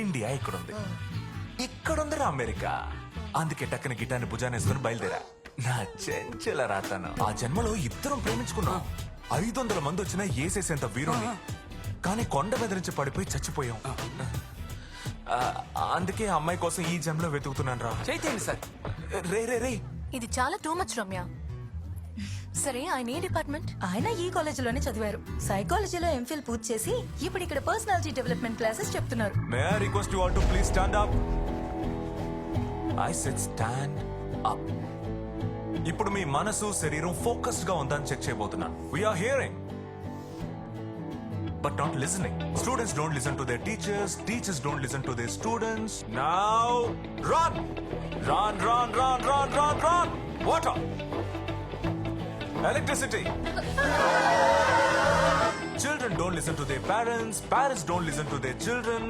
India ఇక్కడుంది, ఇక్కడుందిరా America. అందుకే టక్కన గిటాన్ని భుజానేసుకుని బయలుదేరా. నా చెంచల రాతాను. ఆ జన్మలో ఇద్దరం ప్రేమించుకున్నాం. 500 మంది వచ్చినా ఏసేసేంత వీరుని, కానీ కొండ మీద నుంచి పడిపోయి చచ్చిపోయాం. అందుకే ఆ అమ్మాయి కోసం ఈ జన్మలో వెతుకుతున్నాను రా. చేయండి సార్. రే రే రే, ఇది చాలా టూ మచ్ రమ్య. సరే ఆయన ఏ డిపార్ట్మెంట్? ఆయన ఈ కాలేజీలోనే చదివారు. సైకాలజీలో ఎంఫిల్ పూర్తి చేసి ఇప్పుడు ఇక్కడ పర్సనాలిటీ డెవలప్మెంట్ క్లాసెస్ చెప్తున్నారు. May I request you all to please stand up. I said stand up. ఇప్పుడు మీ మనసు శరీరం ఫోకస్డ్ గా ఉందని చెక్ చేయబోతున్నాను. We are hearing but not listening. Students don't listen to their teachers, teachers don't listen to their students. Now run, run, run, run, run, run, run. Water, electricity. Children don't listen to their parents, parents don't listen to their children.